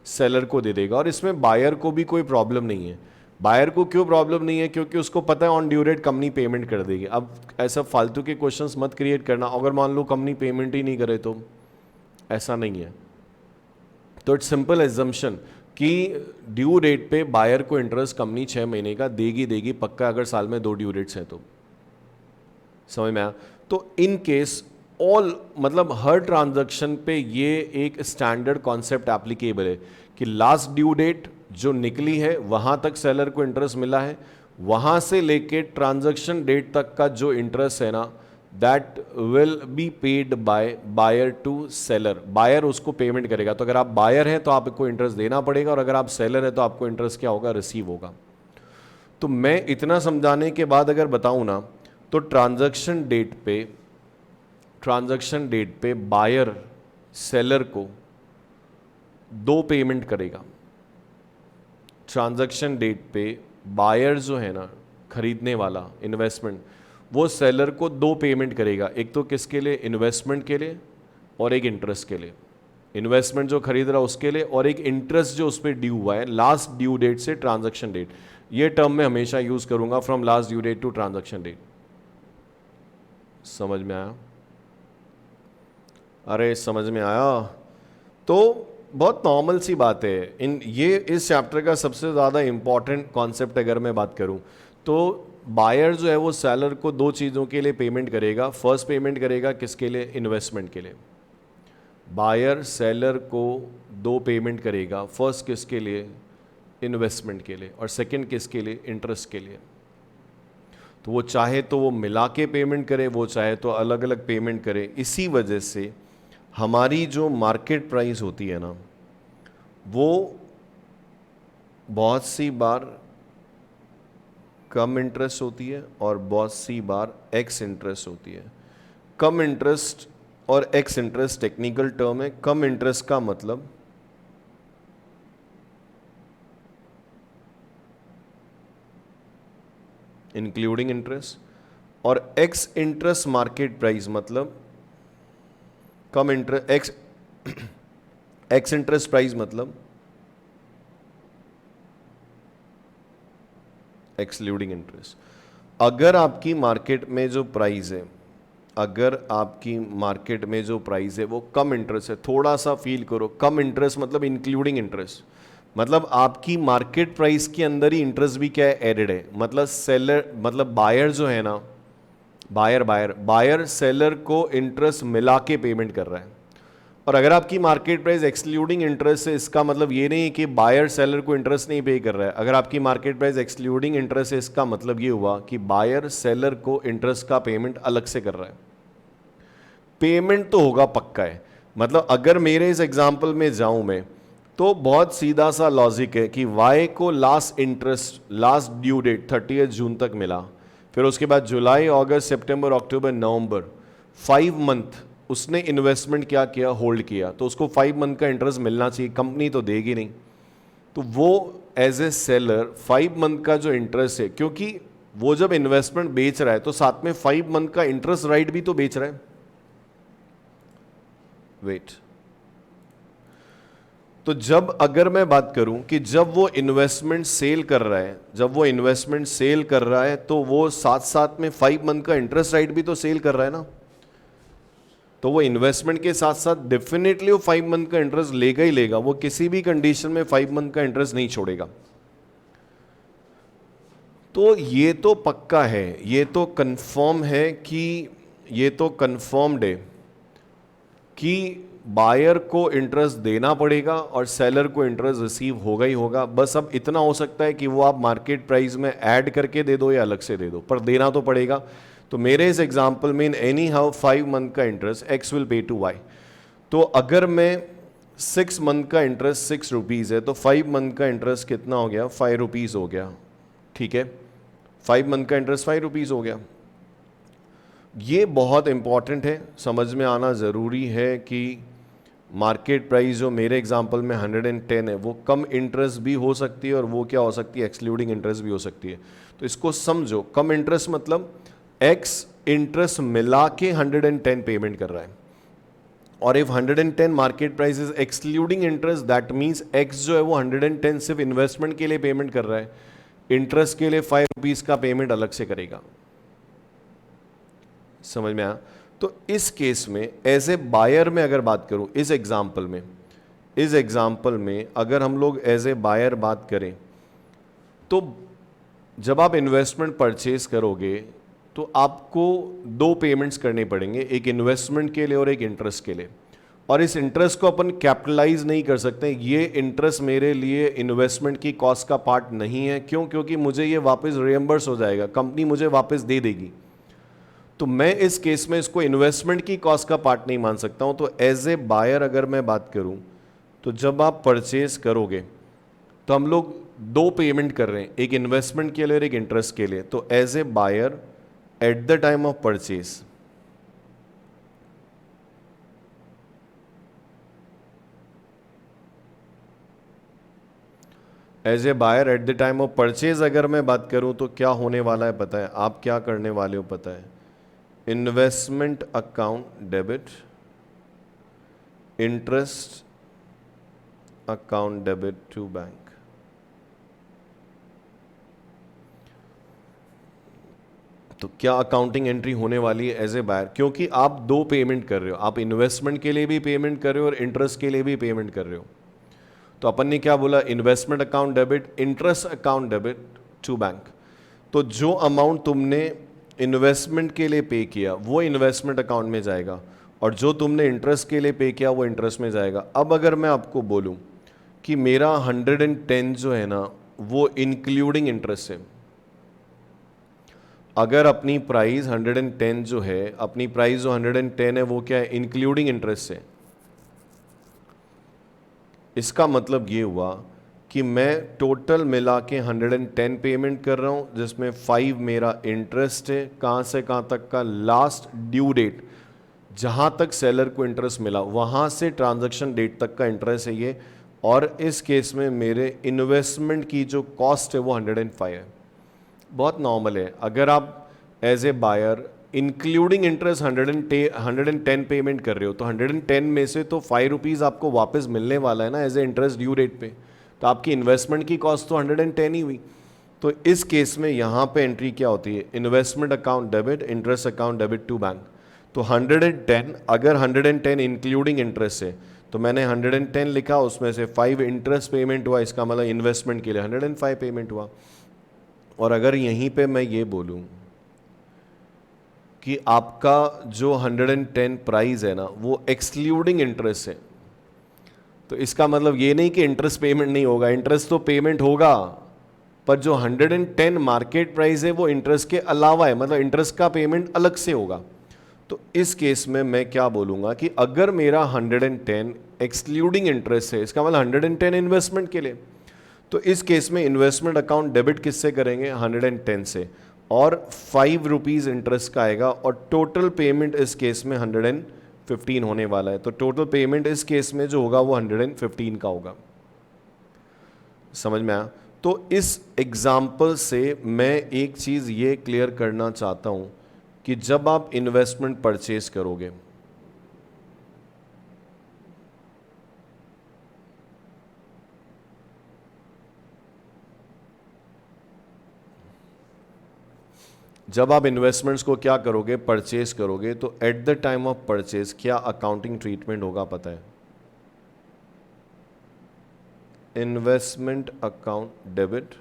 सेलर को दे देगा। और इसमें बायर को भी कोई प्रॉब्लम नहीं है। बायर को क्यों प्रॉब्लम नहीं है? क्योंकि उसको पता है on due date company payment कर देगी। अब ऐसा फालतू के क्वेश्चंस मत क्रिएट करना, अगर मान लो कंपनी पेमेंट ही नहीं करे तो। ऐसा नहीं है। तो इट्स सिंपल एजम्पशन कि ड्यू डेट पे बायर को इंटरेस्ट कंपनी 6 महीने का देगी पक्का, अगर साल में 2 ड्यू डेट्स हैं तो। समझ में आया? तो इन केस ऑल मतलब हर ट्रांजैक्शन पे ये एक स्टैंडर्ड कॉन्सेप्ट एप्लीकेबल है कि लास्ट ड्यू डेट जो निकली है वहां तक सेलर को इंटरेस्ट मिला है, वहां से लेके ट्रांजैक्शन डेट तक का जो इंटरेस्ट है ना that will be paid by buyer to seller. Buyer उसको पेमेंट करेगा। तो अगर आप बायर हैं तो आपको इंटरेस्ट देना पड़ेगा और अगर आप सेलर हैं तो आपको इंटरेस्ट क्या होगा? रिसीव होगा। तो मैं इतना समझाने के बाद अगर बताऊं ना तो ट्रांजैक्शन डेट पे बायर सेलर को 2 पेमेंट करेगा। ट्रांजैक्शन डेट पे बायर जो है ना, खरीदने वाला इन्वेस्टमेंट, वो सेलर को 2 पेमेंट करेगा। एक तो किसके लिए? इन्वेस्टमेंट के लिए और एक इंटरेस्ट के लिए। इन्वेस्टमेंट जो खरीद रहा है उसके लिए और एक इंटरेस्ट जो उस पर ड्यू हुआ है लास्ट ड्यू डेट से ट्रांजैक्शन डेट। ये टर्म मैं हमेशा यूज करूंगा, from last due date to transaction date. समझ में आया? अरे समझ में आया? तो बहुत नॉर्मल सी बात है। इस चैप्टर का सबसे ज़्यादा इंपॉर्टेंट कॉन्सेप्ट अगर मैं बात करूं तो बायर जो है वो सेलर को 2 चीज़ों के लिए पेमेंट करेगा। फर्स्ट पेमेंट करेगा किसके लिए? इन्वेस्टमेंट के लिए। बायर सेलर को दो पेमेंट करेगा, फर्स्ट किसके लिए, इन्वेस्टमेंट के लिए, और सेकंड किसके लिए, इंटरेस्ट के लिए। तो वो चाहे तो वो मिला के पेमेंट करे, वो चाहे तो अलग अलग पेमेंट करे। इसी वजह से हमारी जो मार्केट प्राइस होती है ना, वो बहुत सी बार कम इंटरेस्ट होती है और बहुत सी बार एक्स इंटरेस्ट होती है। कम इंटरेस्ट और एक्स इंटरेस्ट टेक्निकल टर्म है। कम इंटरेस्ट का मतलब इंक्लूडिंग इंटरेस्ट, और एक्स इंटरेस्ट मार्केट प्राइस मतलब कम इंटरेस्ट, एक्स इंटरेस्ट प्राइस मतलब एक्सक्लूडिंग इंटरेस्ट। अगर आपकी मार्केट में जो प्राइस है, अगर आपकी मार्केट में जो प्राइस है वो कम इंटरेस्ट है, थोड़ा सा फील करो, कम इंटरेस्ट मतलब इंक्लूडिंग इंटरेस्ट, मतलब आपकी मार्केट प्राइस के अंदर ही इंटरेस्ट भी क्या है, एडेड है। मतलब सेलर, मतलब बायर जो है ना, बायर सेलर को इंटरेस्ट मिला के पेमेंट कर रहा है। और अगर आपकी मार्केट प्राइस एक्सक्लूडिंग इंटरेस्ट है, इसका मतलब ये नहीं कि बायर सेलर को इंटरेस्ट नहीं पे कर रहा है। अगर आपकी मार्केट प्राइस एक्सक्लूडिंग इंटरेस्ट है, इसका मतलब ये हुआ कि बायर सेलर को इंटरेस्ट का पेमेंट अलग से कर रहा है। पेमेंट तो होगा पक्का है। मतलब अगर मेरे इस एग्जाम्पल में जाऊं मैं, तो बहुत सीधा सा लॉजिक है कि वाई को last interest, last due date 30 जून तक मिला, फिर उसके बाद जुलाई, अगस्त, सितंबर, अक्टूबर, नवंबर, 5 मंथ उसने इन्वेस्टमेंट क्या किया, होल्ड किया, तो उसको 5 मंथ का इंटरेस्ट मिलना चाहिए, कंपनी तो देगी नहीं। तो वो एज ए सेलर 5 मंथ का जो इंटरेस्ट है, क्योंकि वो जब इन्वेस्टमेंट बेच रहा है तो साथ में 5 मंथ का इंटरेस्ट राइट भी तो बेच रहा है। वेट, तो जब अगर मैं बात करूं कि जब वो इन्वेस्टमेंट सेल कर रहा है, जब वो इन्वेस्टमेंट सेल कर रहा है तो वो साथ साथ में 5 मंथ का इंटरेस्ट राइट भी तो सेल कर रहा है ना, तो वो इन्वेस्टमेंट के साथ साथ डेफिनेटली वो 5 मंथ का इंटरेस्ट लेगा ही लेगा। वो किसी भी कंडीशन में 5 मंथ का इंटरेस्ट नहीं छोड़ेगा। तो ये तो पक्का है, ये तो कंफर्म है कि, ये तो कंफर्म्ड है कि बायर को इंटरेस्ट देना पड़ेगा और सेलर को इंटरेस्ट रिसीव होगा ही होगा। बस अब इतना हो सकता है कि वो आप मार्केट प्राइस में ऐड करके दे दो या अलग से दे दो, पर देना तो पड़ेगा। तो मेरे इस एग्जांपल में एनी हाउ 5 मंथ का interest X will pay to Y. तो अगर मैं 6 मंथ का इंटरेस्ट 6 रुपीज़ है, तो 5 मंथ का इंटरेस्ट कितना हो गया, 5 रुपीज़ हो गया। ठीक है, 5 मंथ का इंटरेस्ट 5 रुपीज़ हो गया। ये बहुत इंपॉर्टेंट है, समझ में आना ज़रूरी है कि मार्केट प्राइस जो मेरे एग्जांपल में 110 है, वो कम इंटरेस्ट भी हो सकती है और वो क्या हो सकती है, एक्सक्लूडिंग इंटरेस्ट भी हो सकती है। तो इसको समझो, कम इंटरेस्ट मतलब एक्स इंटरेस्ट मिला के 110 पेमेंट कर रहा है, और if 110 market price is excluding interest, that means x जो है वो 110 सिर्फ इन्वेस्टमेंट के लिए पेमेंट कर रहा है, इंटरेस्ट के लिए 5 रुपीज़ का पेमेंट अलग से करेगा। समझ में आया? तो इस केस में एज ए बायर में अगर बात करूं, इस एग्जाम्पल में अगर हम लोग एज ए बायर बात करें, तो जब आप इन्वेस्टमेंट परचेज करोगे तो आपको 2 पेमेंट्स करने पड़ेंगे, एक इन्वेस्टमेंट के लिए और एक इंटरेस्ट के लिए। और इस इंटरेस्ट को अपन कैपिटलाइज नहीं कर सकते। ये इंटरेस्ट मेरे लिए इन्वेस्टमेंट की कॉस्ट का पार्ट नहीं है। क्यों? क्योंकि मुझे ये वापस रिएम्बर्स हो जाएगा, कंपनी मुझे वापस दे देगी। तो मैं इस केस में इसको इन्वेस्टमेंट की कॉस्ट का पार्ट नहीं मान सकता हूं। तो एज ए बायर अगर मैं बात करूं, तो जब आप परचेज करोगे तो हम लोग 2 पेमेंट कर रहे हैं, एक इन्वेस्टमेंट के लिए और एक इंटरेस्ट के लिए। तो as a buyer at the time of purchase, as a buyer at the time of purchase अगर मैं बात करूं तो क्या होने वाला है पता है? आप क्या करने वाले हो पता है? Investment account debit, interest account debit to bank. तो क्या अकाउंटिंग एंट्री होने वाली है एज ए बायर? क्योंकि आप 2 पेमेंट कर रहे हो, आप इन्वेस्टमेंट के लिए भी पेमेंट कर रहे हो और इंटरेस्ट के लिए भी पेमेंट कर रहे हो। तो अपन ने क्या बोला? Investment account debit, interest account debit to bank. तो जो अमाउंट तुमने इन्वेस्टमेंट के लिए पे किया वो इन्वेस्टमेंट अकाउंट में जाएगा, और जो तुमने इंटरेस्ट के लिए पे किया वो इंटरेस्ट में जाएगा। अब अगर मैं आपको बोलूं कि मेरा 110 जो है ना वो इंक्लूडिंग इंटरेस्ट है, अगर अपनी प्राइस 110 जो है, अपनी प्राइस जो 110 है वो क्या है, इंक्लूडिंग इंटरेस्ट है। इसका मतलब ये हुआ कि मैं टोटल मिला के 110 पेमेंट कर रहा हूँ, जिसमें 5 मेरा इंटरेस्ट है, कहाँ से कहाँ तक का, लास्ट ड्यू डेट, जहाँ तक सेलर को इंटरेस्ट मिला वहाँ से ट्रांजैक्शन डेट तक का इंटरेस्ट है ये। और इस केस में मेरे इन्वेस्टमेंट की जो कॉस्ट है वो 105 है। बहुत नॉर्मल है। अगर आप as a buyer including interest 110 payment कर रहे हो तो 110 में से तो 5 रुपीज़ आपको वापस मिलने वाला है ना as a interest due date पे, तो आपकी इन्वेस्टमेंट की कॉस्ट तो 110 ही हुई। तो इस केस में यहाँ पे एंट्री क्या होती है, investment account debit, interest account debit to bank. तो 110, अगर 110 इंक्लूडिंग इंटरेस्ट है तो मैंने 110 लिखा, उसमें से 5 इंटरेस्ट पेमेंट हुआ, इसका मतलब इन्वेस्टमेंट के लिए 105 पेमेंट हुआ। और अगर यहीं पे मैं ये बोलूं कि आपका जो 110 प्राइस है ना वो एक्सक्लूडिंग इंटरेस्ट है, तो इसका मतलब ये नहीं कि इंटरेस्ट पेमेंट नहीं होगा, इंटरेस्ट तो पेमेंट होगा, पर जो 110 मार्केट प्राइस है वो इंटरेस्ट के अलावा है, मतलब इंटरेस्ट का पेमेंट अलग से होगा। तो इस केस में मैं क्या बोलूंगा कि अगर मेरा 110 एक्सक्लूडिंग इंटरेस्ट है, इसका मतलब 110 इन्वेस्टमेंट के लिए, तो इस केस में इन्वेस्टमेंट अकाउंट डेबिट किससे करेंगे, 110 से, और 5 रुपीज़ इंटरेस्ट का आएगा, और टोटल पेमेंट इस केस में 115 होने वाला है। तो टोटल पेमेंट इस केस में जो होगा वो 115 का होगा। समझ में आया? तो इस एग्जाम्पल से मैं एक चीज़ ये क्लियर करना चाहता हूँ कि जब आप इन्वेस्टमेंट परचेज करोगे, जब आप इन्वेस्टमेंट्स को क्या करोगे, परचेज करोगे, तो at the time of purchase क्या अकाउंटिंग ट्रीटमेंट होगा पता है? Investment account debit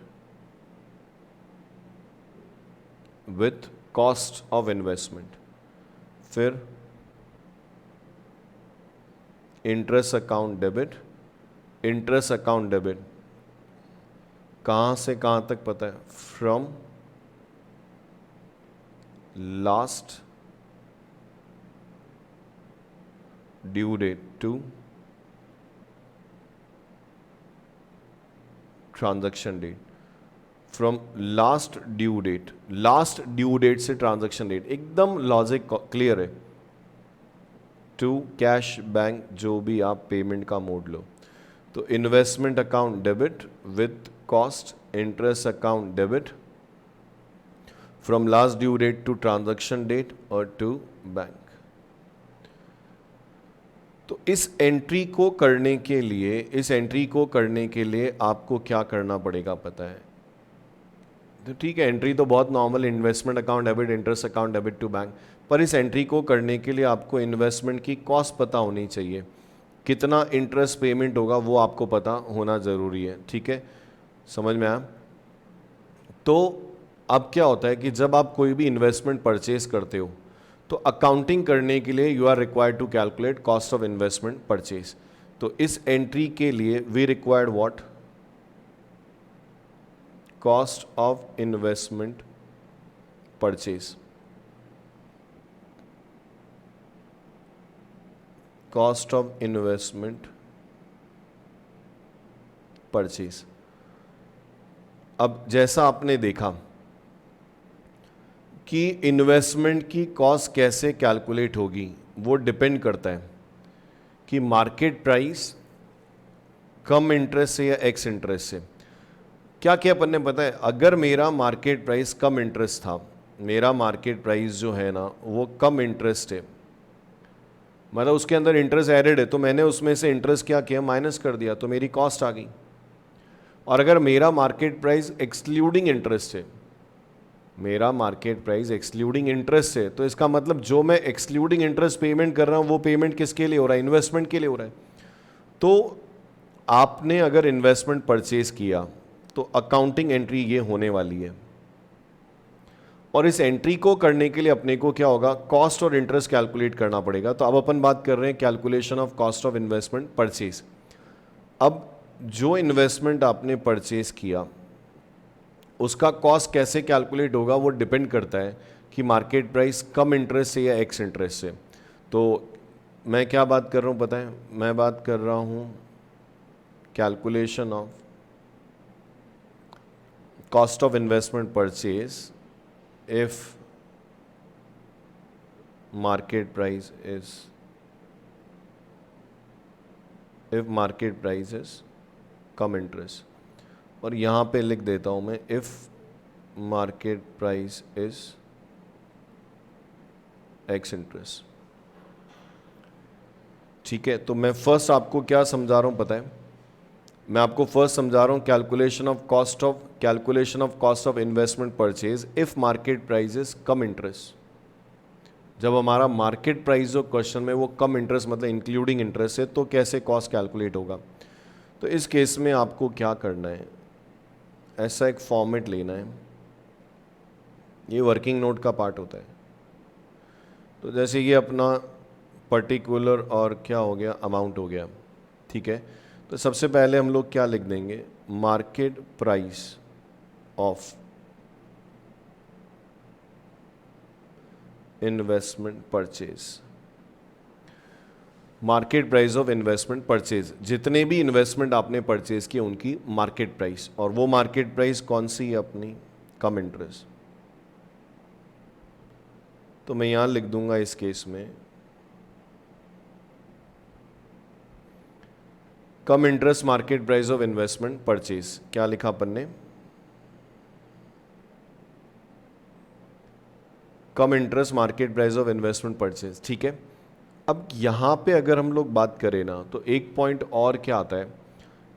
with cost of investment, फिर interest account debit, interest account debit कहाँ से कहाँ तक पता है, from last due date to transaction date, from last due date, last due date से ट्रांजैक्शन डेट, एकदम लॉजिक क्लियर है, टू कैश बैंक, जो भी आप पेमेंट का मोड लो। तो investment account debit with cost, interest account debit from last due date to transaction date और टू बैंक। तो इस एंट्री को करने के लिए, इस एंट्री को करने के लिए आपको क्या करना पड़ेगा पता है? तो ठीक है, एंट्री तो बहुत normal, investment account debit, interest account debit to bank, पर इस एंट्री को करने के लिए आपको इन्वेस्टमेंट की कॉस्ट पता होनी चाहिए, कितना इंटरेस्ट पेमेंट होगा वो आपको पता होना ज़रूरी है। ठीक है, समझ में आया? तो अब क्या होता है कि जब आप कोई भी इन्वेस्टमेंट परचेज करते हो तो अकाउंटिंग करने के लिए you are required to calculate cost of investment purchase. तो इस एंट्री के लिए we required what, cost of investment purchase, cost of investment purchase. अब जैसा आपने देखा कि इन्वेस्टमेंट की कॉस्ट कैसे कैलकुलेट होगी, वो डिपेंड करता है कि मार्केट प्राइस कम इंटरेस्ट से या एक्स इंटरेस्ट से। क्या क्या अपन ने पता है, अगर मेरा मार्केट प्राइस कम इंटरेस्ट था, मेरा मार्केट प्राइस जो है ना वो कम इंटरेस्ट है, मतलब उसके अंदर इंटरेस्ट एडेड है, तो मैंने उसमें से इंटरेस्ट क्या किया, माइनस कर दिया, तो मेरी कॉस्ट आ गई। और अगर मेरा मार्केट प्राइस एक्सक्लूडिंग इंटरेस्ट है, मेरा मार्केट प्राइस एक्सक्लूडिंग इंटरेस्ट है, तो इसका मतलब जो मैं एक्सक्लूडिंग इंटरेस्ट पेमेंट कर रहा हूँ वो पेमेंट किसके लिए हो रहा है, इन्वेस्टमेंट के लिए हो रहा है। तो आपने अगर इन्वेस्टमेंट परचेज किया तो अकाउंटिंग एंट्री ये होने वाली है, और इस एंट्री को करने के लिए अपने को क्या होगा, कॉस्ट और इंटरेस्ट कैलकुलेट करना पड़ेगा। तो अब अपन बात कर रहे हैं calculation of cost of investment purchase. अब जो इन्वेस्टमेंट आपने परचेज किया उसका कॉस्ट कैसे कैलकुलेट होगा, वो डिपेंड करता है कि मार्केट प्राइस कम इंटरेस्ट से या एक्स इंटरेस्ट से। तो मैं क्या बात कर रहा हूँ पता है, मैं बात कर रहा हूँ calculation of cost of investment purchase if market price is come interest, और यहाँ पे लिख देता हूँ मैं if market price is x interest. ठीक है, तो मैं फर्स्ट आपको क्या समझा रहा हूँ पता है, मैं आपको फर्स्ट समझा रहा हूँ calculation of cost of investment purchase if market price is come interest. जब हमारा मार्केट प्राइस जो क्वेश्चन में वो कम इंटरेस्ट मतलब इंक्लूडिंग इंटरेस्ट है, तो कैसे कॉस्ट कैलकुलेट होगा। तो इस केस में आपको क्या करना है, ऐसा एक फॉर्मेट लेना है, ये वर्किंग नोट का पार्ट होता है। तो जैसे ये अपना पर्टिकुलर और क्या हो गया, अमाउंट हो गया। ठीक है, तो सबसे पहले हम लोग क्या लिख देंगे, market price of investment purchase. Market price of investment purchase, जितने भी इन्वेस्टमेंट आपने परचेज किए उनकी मार्केट प्राइस, और वो मार्केट प्राइस कौन सी है अपनी, कम इंटरेस्ट। तो मैं यहां लिख दूंगा इस केस में cum interest market price of investment purchase. क्या लिखा अपन ने, cum interest market price of investment purchase. ठीक है, अब यहाँ पे अगर हम लोग बात करें ना, तो एक पॉइंट और क्या आता है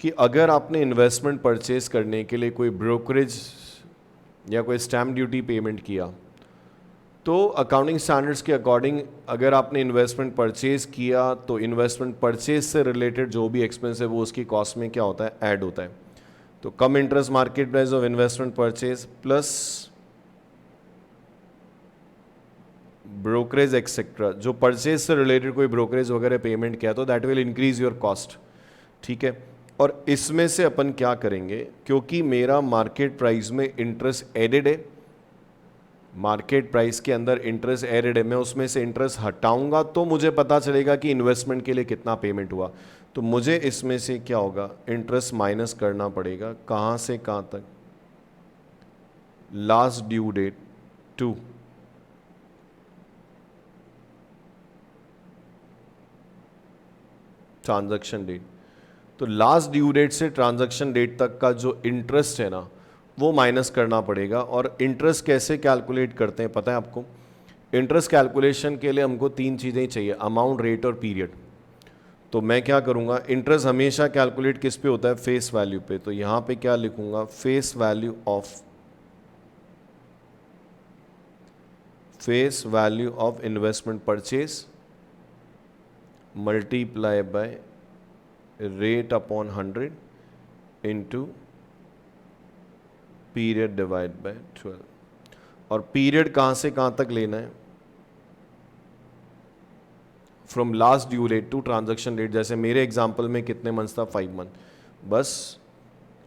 कि अगर आपने इन्वेस्टमेंट परचेज करने के लिए कोई ब्रोकरेज या कोई स्टैम्प ड्यूटी पेमेंट किया, तो अकाउंटिंग स्टैंडर्ड्स के अकॉर्डिंग अगर आपने इन्वेस्टमेंट परचेज किया तो इन्वेस्टमेंट परचेज से रिलेटेड जो भी एक्सपेंस है वो उसकी कॉस्ट में क्या होता है, ऐड होता है। तो cum interest market price of investment purchase plus brokerage etcetera, जो परचेज से रिलेटेड कोई ब्रोकरेज वगैरह पेमेंट किया तो that will increase your cost. ठीक है, और इसमें से अपन क्या करेंगे, क्योंकि मेरा मार्केट प्राइस में इंटरेस्ट एडेड है, मार्केट प्राइस के अंदर इंटरेस्ट एडेड है, मैं उसमें से इंटरेस्ट हटाऊंगा तो मुझे पता चलेगा कि इन्वेस्टमेंट के लिए कितना पेमेंट हुआ। तो मुझे इसमें से क्या होगा, इंटरेस्ट माइनस करना पड़ेगा, कहाँ से कहाँ तक, last due date to transaction date. तो लास्ट ड्यू डेट से ट्रांजैक्शन डेट तक का जो इंटरेस्ट है ना वो माइनस करना पड़ेगा। और इंटरेस्ट कैसे कैलकुलेट करते हैं पता है आपको, इंटरेस्ट कैलकुलेशन के लिए हमको तीन चीज़ें ही चाहिए, अमाउंट, रेट और पीरियड। तो मैं क्या करूँगा, इंटरेस्ट हमेशा कैलकुलेट किस पे होता है, फेस वैल्यू पे। तो यहाँ पे क्या लिखूँगा, face value of investment purchase multiply by rate upon 100 into period divide by 12। और पीरियड कहाँ से कहाँ तक लेना है, from last due date to transaction date. जैसे मेरे एग्जांपल में कितने मंथ्स था, 5 मंथ बस।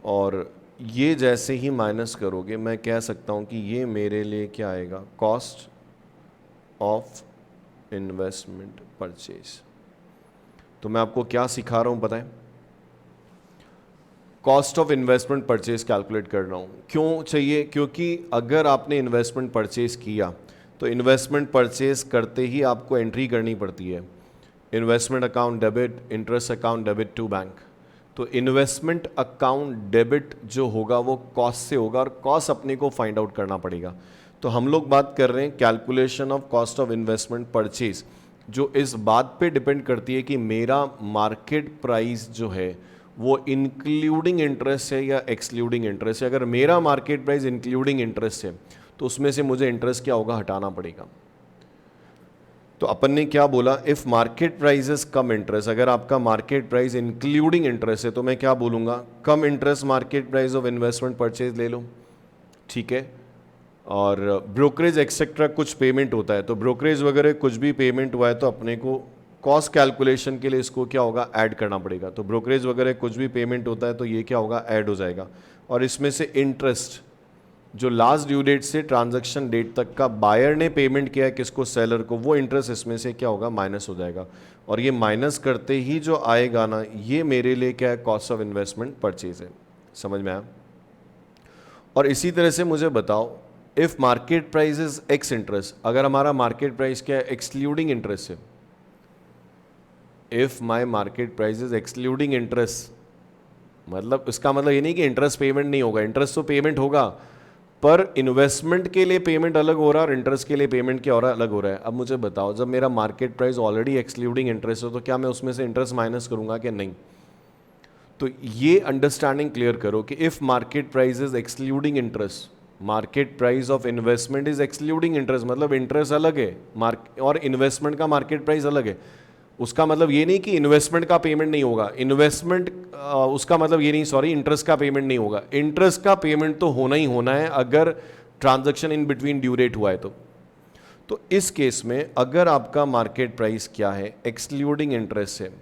और ये जैसे ही माइनस करोगे मैं कह सकता हूँ कि ये मेरे लिए क्या आएगा, कॉस्ट ऑफ इन्वेस्टमेंट परचेज। तो मैं आपको क्या सिखा रहा हूँ पता है, cost of investment purchase calculate कर रहा हूँ। क्यों चाहिए, क्योंकि अगर आपने इन्वेस्टमेंट परचेज किया तो इन्वेस्टमेंट परचेज करते ही आपको एंट्री करनी पड़ती है, investment account debit, interest account debit to bank. तो इन्वेस्टमेंट अकाउंट डेबिट जो होगा वो कॉस्ट से होगा, और कॉस्ट अपने को फाइंड आउट करना पड़ेगा। तो हम लोग बात कर रहे हैं calculation of cost of investment purchase, जो इस बात पे डिपेंड करती है कि मेरा मार्केट प्राइस जो है वो इंक्लूडिंग इंटरेस्ट है या एक्सक्लूडिंग इंटरेस्ट है। अगर मेरा मार्केट प्राइस इंक्लूडिंग इंटरेस्ट है तो उसमें से मुझे इंटरेस्ट क्या होगा, हटाना पड़ेगा। तो अपन ने क्या बोला, if market price is come interest, अगर आपका मार्केट प्राइस इंक्लूडिंग इंटरेस्ट है तो मैं क्या बोलूँगा, cum interest market price of investment purchase ले लो। ठीक है, और ब्रोकरेज एक्सेट्रा कुछ पेमेंट होता है, तो ब्रोकरेज वगैरह कुछ भी पेमेंट हुआ है तो अपने को कॉस्ट कैलकुलेशन के लिए इसको क्या होगा, ऐड करना पड़ेगा। तो ब्रोकरेज वगैरह कुछ भी पेमेंट होता है तो ये क्या होगा, ऐड हो जाएगा। और इसमें से इंटरेस्ट जो लास्ट ड्यू डेट से ट्रांजैक्शन डेट तक का बायर ने पेमेंट किया है किसको, सेलर को, वो इंटरेस्ट इसमें से क्या होगा, माइनस हो जाएगा। और ये माइनस करते ही जो आएगा ना, ये मेरे लिए क्या है, कॉस्ट ऑफ इन्वेस्टमेंट परचेज है। समझ में आया? और इसी तरह से मुझे बताओ, if market price is x interest, अगर हमारा मार्केट प्राइस क्या है, एक्सक्लूडिंग इंटरेस्ट है। If my market price is excluding interest, मतलब इसका मतलब ये नहीं कि इंटरेस्ट पेमेंट नहीं होगा, इंटरेस्ट तो पेमेंट होगा, पर इन्वेस्टमेंट के लिए पेमेंट अलग हो रहा है और इंटरेस्ट के लिए पेमेंट क्या हो रहा है, अलग हो रहा है। अब मुझे बताओ, जब मेरा market price already excluding interest है तो क्या मैं उसमें से इंटरेस्ट माइनस करूंगा कि नहीं? तो ये अंडरस्टैंडिंग क्लियर करो कि if market price is excluding interest, market price of investment is excluding interest, मतलब इंटरेस्ट अलग है और इन्वेस्टमेंट का मार्केट प्राइस अलग है। उसका मतलब ये नहीं कि इन्वेस्टमेंट का पेमेंट नहीं होगा, उसका मतलब ये नहीं, सॉरी, इंटरेस्ट का पेमेंट नहीं होगा। इंटरेस्ट का पेमेंट तो होना ही होना है अगर transaction in between due date हुआ है तो इस केस में अगर आपका मार्केट प्राइस क्या है, एक्सक्लूडिंग इंटरेस्ट है,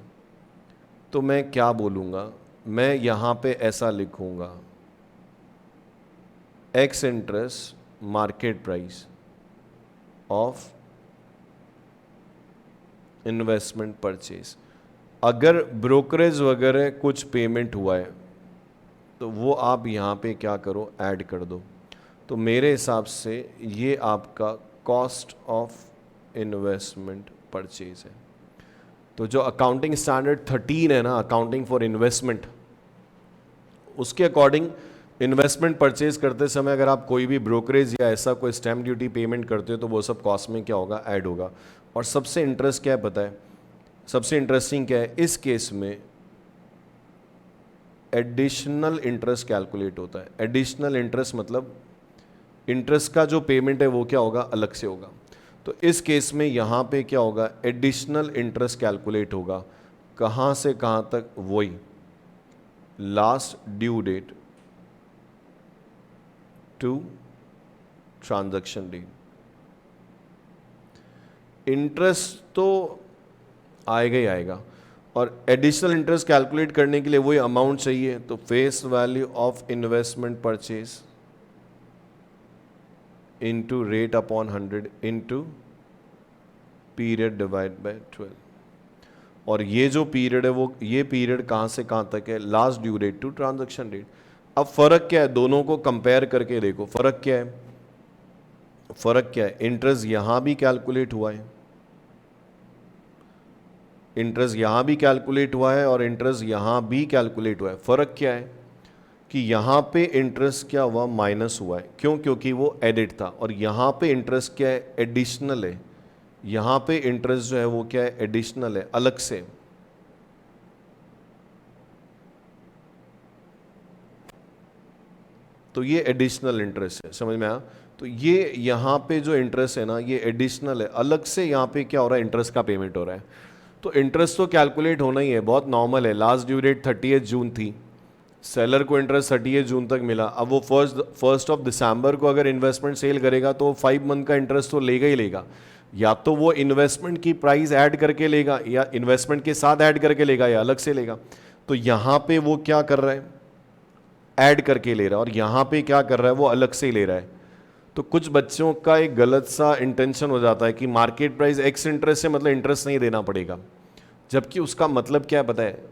तो मैं क्या बोलूंगा, मैं यहां पे ऐसा लिखूंगा, x interest market price of investment purchase. अगर ब्रोकरेज वगैरह कुछ पेमेंट हुआ है तो वो आप यहाँ पे क्या करो, ऐड कर दो। तो मेरे हिसाब से ये आपका कॉस्ट ऑफ इन्वेस्टमेंट परचेज है। तो जो अकाउंटिंग स्टैंडर्ड 13 है ना, अकाउंटिंग फॉर इन्वेस्टमेंट, उसके अकॉर्डिंग इन्वेस्टमेंट परचेज करते समय अगर आप कोई भी ब्रोकरेज या ऐसा कोई स्टैम्प ड्यूटी पेमेंट करते हो तो वो सब कॉस्ट में क्या होगा, ऐड होगा। और सबसे इंटरेस्ट क्या है पता है, सबसे इंटरेस्टिंग क्या है, इस केस में एडिशनल इंटरेस्ट कैलकुलेट होता है। एडिशनल इंटरेस्ट मतलब इंटरेस्ट का जो पेमेंट है वो क्या होगा, अलग से होगा। तो इस केस में यहाँ पे क्या होगा, एडिशनल इंटरेस्ट कैलकुलेट होगा। कहाँ से कहाँ तक, वही last due date to transaction date. Interest तो आएगा ही आएगा, और एडिशनल इंटरेस्ट कैलकुलेट करने के लिए वही अमाउंट चाहिए। तो face value of investment purchase into rate upon 100 into period divide by 12। और ये जो पीरियड है वो, ये पीरियड कहाँ से कहाँ तक है, last due date to transaction date. अब फर्क क्या है, दोनों को कंपेयर करके देखो, फर्क क्या है, फर्क क्या है, इंटरेस्ट यहां भी कैलकुलेट हुआ है, इंटरेस्ट यहां भी कैलकुलेट हुआ है और इंटरेस्ट यहां भी कैलकुलेट हुआ है। फर्क क्या है कि यहां पे इंटरेस्ट क्या हुआ, माइनस हुआ है। क्यों? क्योंकि वो एडिट था। और यहां पे इंटरेस्ट क्या है, एडिशनल है। यहां पे इंटरेस्ट जो है वो क्या है, एडिशनल है, अलग से। तो ये एडिशनल इंटरेस्ट है, समझ में आया? तो ये यहाँ पे जो इंटरेस्ट है ना, ये एडिशनल है, अलग से यहाँ पे क्या हो रहा है, इंटरेस्ट का पेमेंट हो रहा है। तो इंटरेस्ट तो कैलकुलेट होना ही है, बहुत नॉर्मल है। लास्ट ड्यू डेट 30 जून थी, सेलर को इंटरेस्ट 30 जून तक मिला। अब वो फर्स्ट ऑफ दिसंबर को अगर इन्वेस्टमेंट सेल करेगा तो 5 मंथ का इंटरेस्ट तो लेगा ही लेगा। या तो वो इन्वेस्टमेंट की प्राइस ऐड करके लेगा, या इन्वेस्टमेंट के साथ ऐड करके लेगा, या अलग से लेगा। तो यहाँ पे वो क्या कर रहा है, ऐड करके ले रहा है, और यहाँ पे क्या कर रहा है, वो अलग से ही ले रहा है। तो कुछ बच्चों का एक गलत सा इंटेंशन हो जाता है कि मार्केट प्राइस एक्स इंटरेस्ट है, मतलब इंटरेस्ट नहीं देना पड़ेगा। जबकि उसका मतलब क्या है पता है,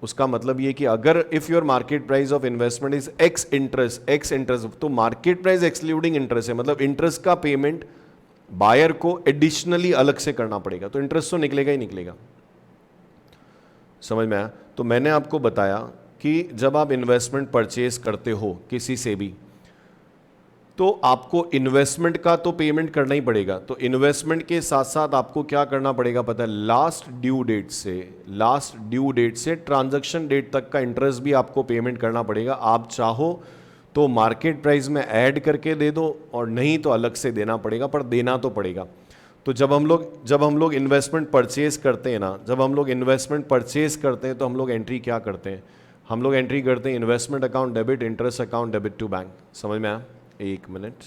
उसका मतलब ये कि अगर if your market price of investment is x interest, तो मार्केट प्राइस एक्सक्लूडिंग इंटरेस्ट है, मतलब इंटरेस्ट का पेमेंट बायर को एडिशनली अलग से करना पड़ेगा। तो इंटरेस्ट तो निकलेगा ही निकलेगा। समझ में आया? तो मैंने आपको बताया कि जब आप इन्वेस्टमेंट परचेज करते हो किसी से भी, तो आपको इन्वेस्टमेंट का तो पेमेंट करना ही पड़ेगा। तो इन्वेस्टमेंट के साथ साथ आपको क्या करना पड़ेगा पता है, लास्ट ड्यू डेट से ट्रांजैक्शन डेट तक का इंटरेस्ट भी आपको पेमेंट करना पड़ेगा। आप चाहो तो मार्केट प्राइस में ऐड करके दे दो, और नहीं तो अलग से देना पड़ेगा, पर देना तो पड़ेगा। तो जब हम लोग इन्वेस्टमेंट परचेज करते हैं ना, जब हम लोग इन्वेस्टमेंट परचेज करते हैं तो हम लोग एंट्री क्या करते हैं, हम लोग एंट्री करते हैं investment account debit, interest account debit to bank. समझ में आया? एक मिनट,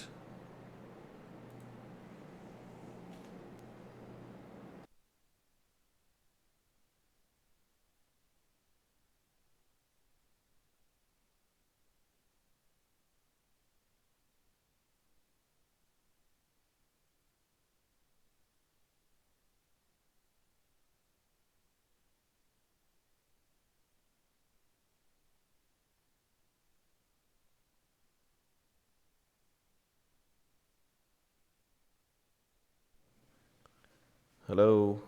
हेलो,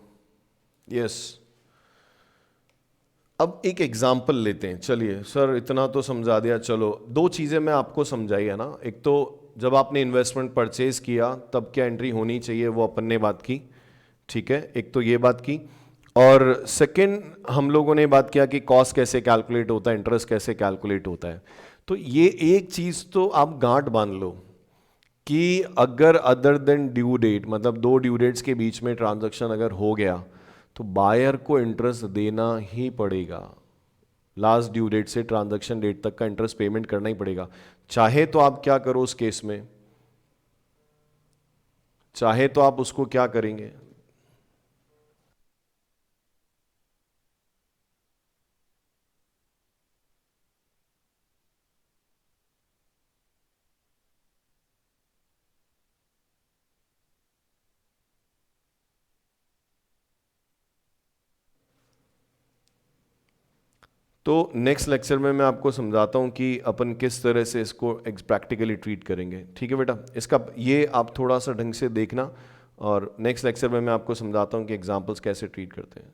यस। अब एक एग्जाम्पल लेते हैं, चलिए सर इतना तो समझा दिया, चलो दो चीज़ें मैं आपको समझाई है ना। एक तो जब आपने इन्वेस्टमेंट परचेज किया तब क्या एंट्री होनी चाहिए, वो अपन ने बात की, ठीक है, एक तो ये बात की। और सेकंड हम लोगों ने बात किया कि कॉस्ट कैसे कैलकुलेट होता है, इंटरेस्ट कैसे कैलकुलेट होता है। तो ये एक चीज़ तो आप गांठ बांध लो कि अगर अदर देन ड्यू डेट, मतलब दो ड्यू डेट्स के बीच में ट्रांजैक्शन अगर हो गया तो बायर को इंटरेस्ट देना ही पड़ेगा। लास्ट ड्यू डेट से ट्रांजैक्शन डेट तक का इंटरेस्ट पेमेंट करना ही पड़ेगा। चाहे तो आप क्या करो उस केस में, चाहे तो आप उसको क्या करेंगे, तो नेक्स्ट लेक्चर में मैं आपको समझाता हूँ कि अपन किस तरह से इसको प्रैक्टिकली ट्रीट करेंगे, ठीक है बेटा। इसका ये आप थोड़ा सा ढंग से देखना, और नेक्स्ट लेक्चर में मैं आपको समझाता हूँ कि एग्जांपल्स कैसे ट्रीट करते हैं।